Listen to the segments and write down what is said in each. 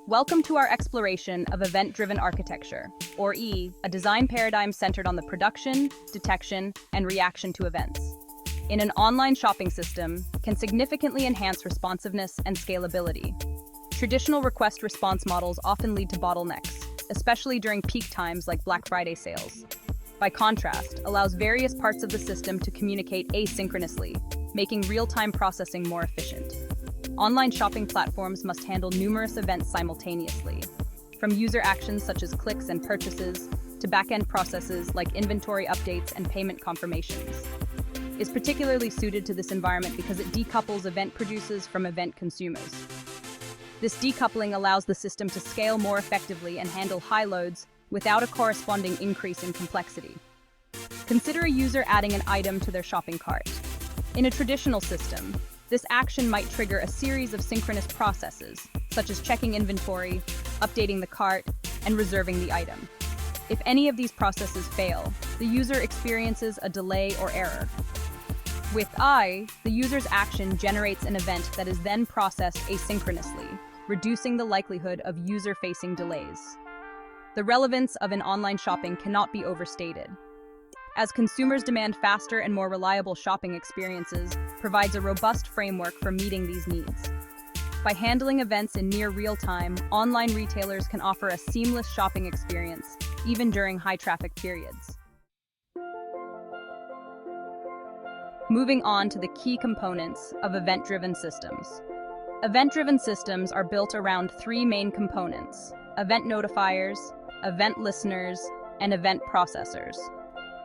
Welcome to our exploration of event-driven architecture, or E, a design paradigm centered on the production, detection, and reaction to events. In an online shopping system, can significantly enhance responsiveness and scalability. Traditional request-response models often lead to bottlenecks, especially during peak times like Black Friday sales. By contrast, allows various parts of the system to communicate asynchronously, making real-time processing more efficient. Online shopping platforms must handle numerous events simultaneously, from user actions such as clicks and purchases to back-end processes like inventory updates and payment confirmations. Is particularly suited to this environment because it decouples event producers from event consumers. This decoupling allows the system to scale more effectively and handle high loads without a corresponding increase in complexity. Consider a user adding an item to their shopping cart. In a traditional system, this action might trigger a series of synchronous processes, such as checking inventory, updating the cart, and reserving the item. If any of these processes fail, the user experiences a delay or error. With I, the user's action generates an event that is then processed asynchronously, reducing the likelihood of user-facing delays. The relevance of an online shopping cannot be overstated, as consumers demand faster and more reliable shopping experiences, provides a robust framework for meeting these needs. By handling events in near real time, online retailers can offer a seamless shopping experience, even during high-traffic periods. Moving on to the key components of event-driven systems. Event-driven systems are built around three main components: event notifiers, event listeners, and event processors.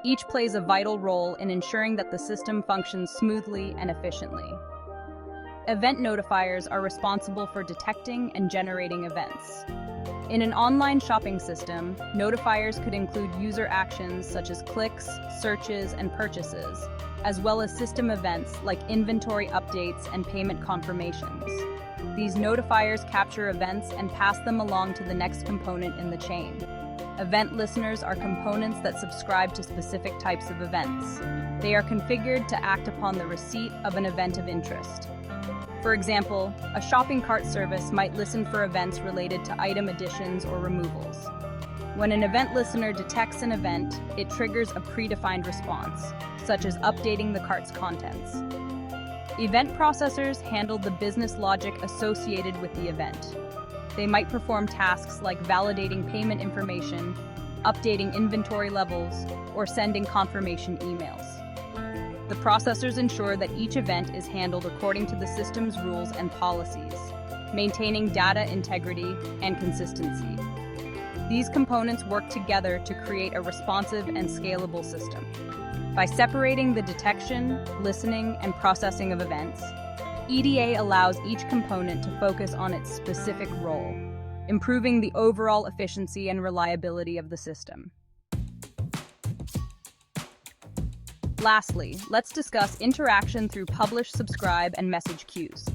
Each plays a vital role in ensuring that the system functions smoothly and efficiently. Event notifiers are responsible for detecting and generating events. In an online shopping system, notifiers could include user actions such as clicks, searches, and purchases, as well as system events like inventory updates and payment confirmations. These notifiers capture events and pass them along to the next component in the chain. Event listeners are components that subscribe to specific types of events. They are configured to act upon the receipt of an event of interest. For example, a shopping cart service might listen for events related to item additions or removals. When an event listener detects an event, it triggers a predefined response, such as updating the cart's contents. Event processors handle the business logic associated with the event. They might perform tasks like validating payment information, updating inventory levels, or sending confirmation emails. The processors ensure that each event is handled according to the system's rules and policies, maintaining data integrity and consistency. These components work together to create a responsive and scalable system. By separating the detection, listening, and processing of events, EDA allows each component to focus on its specific role, improving the overall efficiency and reliability of the system. Lastly, let's discuss interaction through publish, subscribe, and message queues.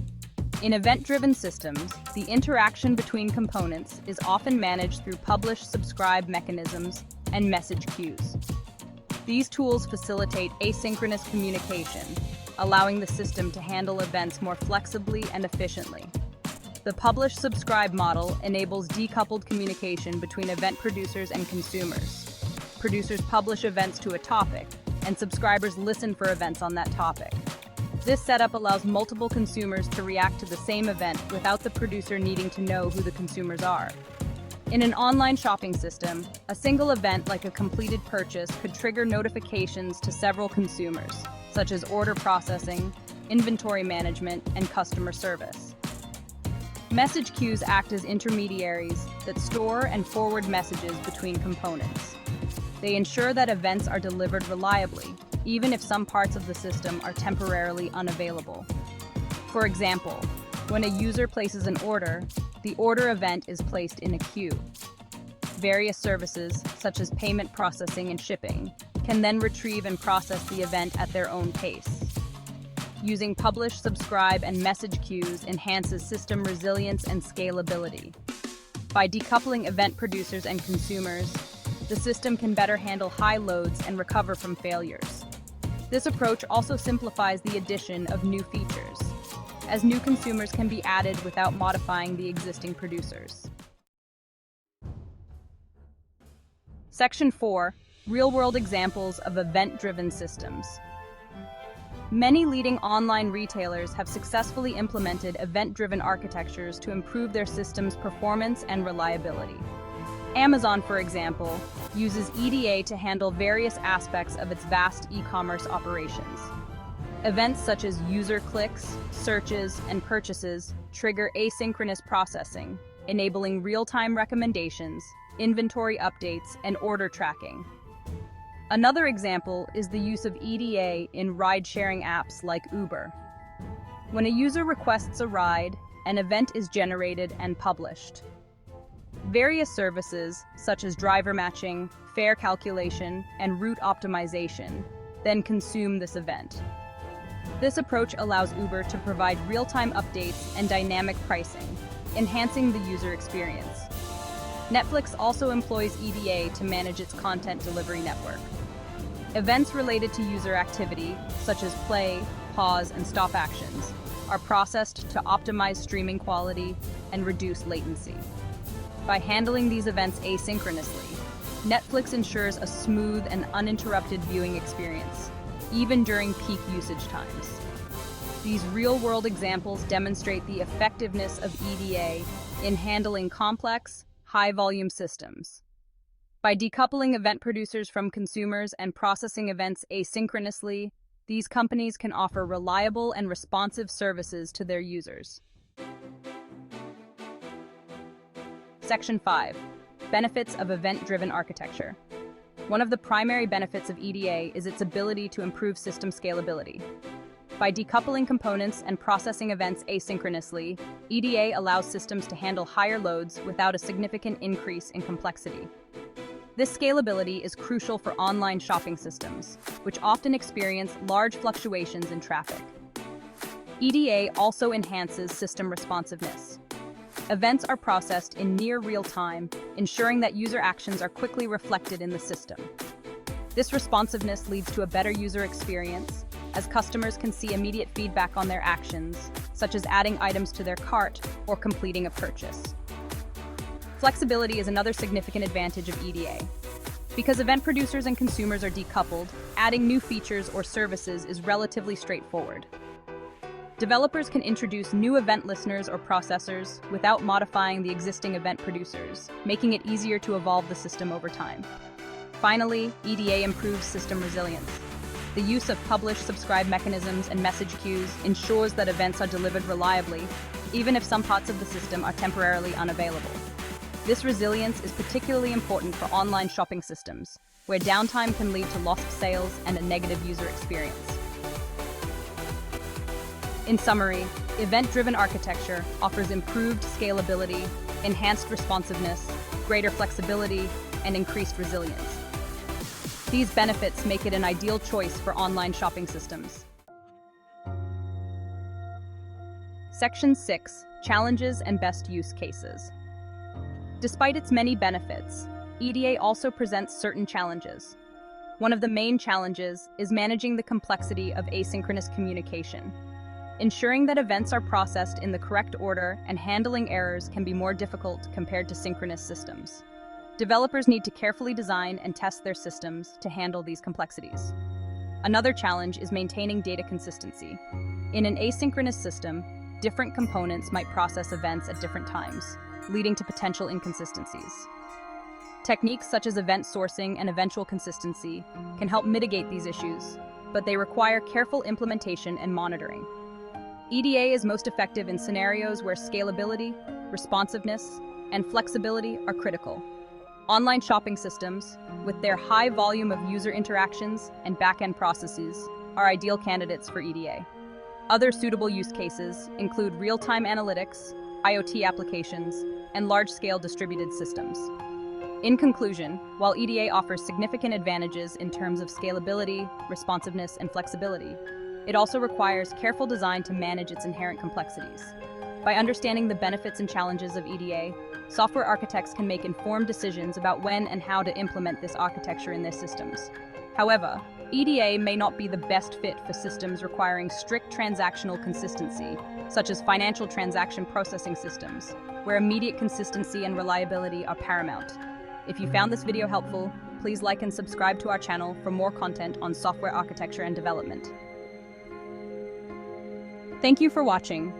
In event-driven systems, the interaction between components is often managed through publish, subscribe mechanisms and message queues. These tools facilitate asynchronous communication, allowing the system to handle events more flexibly and efficiently. The publish-subscribe model enables decoupled communication between event producers and consumers. Producers publish events to a topic, and subscribers listen for events on that topic. This setup allows multiple consumers to react to the same event without the producer needing to know who the consumers are. In an online shopping system, a single event like a completed purchase could trigger notifications to several consumers, such as order processing, inventory management, and customer service. Message queues act as intermediaries that store and forward messages between components. They ensure that events are delivered reliably, even if some parts of the system are temporarily unavailable. For example, when a user places an order, the order event is placed in a queue. Various services, such as payment processing and shipping, can then retrieve and process the event at their own pace. Using publish, subscribe, and message queues enhances system resilience and scalability. By decoupling event producers and consumers, the system can better handle high loads and recover from failures. This approach also simplifies the addition of new features, as new consumers can be added without modifying the existing producers. Section 4. Real-world examples of event-driven systems. Many leading online retailers have successfully implemented event-driven architectures to improve their system's performance and reliability. Amazon, for example, uses EDA to handle various aspects of its vast e-commerce operations. Events such as user clicks, searches, and purchases trigger asynchronous processing, enabling real-time recommendations, inventory updates, and order tracking. Another example is the use of EDA in ride-sharing apps like Uber. When a user requests a ride, an event is generated and published. Various services, such as driver matching, fare calculation, and route optimization, then consume this event. This approach allows Uber to provide real-time updates and dynamic pricing, enhancing the user experience. Netflix also employs EDA to manage its content delivery network. Events related to user activity, such as play, pause, and stop actions, are processed to optimize streaming quality and reduce latency. By handling these events asynchronously, Netflix ensures a smooth and uninterrupted viewing experience, even during peak usage times. These real-world examples demonstrate the effectiveness of EDA in handling complex, high-volume systems. By decoupling event producers from consumers and processing events asynchronously, these companies can offer reliable and responsive services to their users. Section 5. Benefits of event-driven architecture. One of the primary benefits of EDA is its ability to improve system scalability. By decoupling components and processing events asynchronously, EDA allows systems to handle higher loads without a significant increase in complexity. This scalability is crucial for online shopping systems, which often experience large fluctuations in traffic. EDA also enhances system responsiveness. Events are processed in near real time, ensuring that user actions are quickly reflected in the system. This responsiveness leads to a better user experience, as customers can see immediate feedback on their actions, such as adding items to their cart or completing a purchase. Flexibility is another significant advantage of EDA. Because event producers and consumers are decoupled, adding new features or services is relatively straightforward. Developers can introduce new event listeners or processors without modifying the existing event producers, making it easier to evolve the system over time. Finally, EDA improves system resilience. The use of publish-subscribe mechanisms and message queues ensures that events are delivered reliably, even if some parts of the system are temporarily unavailable. This resilience is particularly important for online shopping systems, where downtime can lead to lost sales and a negative user experience. In summary, event-driven architecture offers improved scalability, enhanced responsiveness, greater flexibility, and increased resilience. These benefits make it an ideal choice for online shopping systems. Section 6. Challenges and best use cases. Despite its many benefits, EDA also presents certain challenges. One of the main challenges is managing the complexity of asynchronous communication. Ensuring that events are processed in the correct order and handling errors can be more difficult compared to synchronous systems. Developers need to carefully design and test their systems to handle these complexities. Another challenge is maintaining data consistency. In an asynchronous system, different components might process events at different times, leading to potential inconsistencies. Techniques such as event sourcing and eventual consistency can help mitigate these issues, but they require careful implementation and monitoring. EDA is most effective in scenarios where scalability, responsiveness, and flexibility are critical. Online shopping systems, with their high volume of user interactions and back-end processes, are ideal candidates for EDA. Other suitable use cases include real-time analytics, IoT applications, and large-scale distributed systems. In conclusion, while EDA offers significant advantages in terms of scalability, responsiveness, and flexibility, it also requires careful design to manage its inherent complexities. By understanding the benefits and challenges of EDA, software architects can make informed decisions about when and how to implement this architecture in their systems. However, EDA may not be the best fit for systems requiring strict transactional consistency, such as financial transaction processing systems, where immediate consistency and reliability are paramount. If you found this video helpful, please like and subscribe to our channel for more content on software architecture and development. Thank you for watching.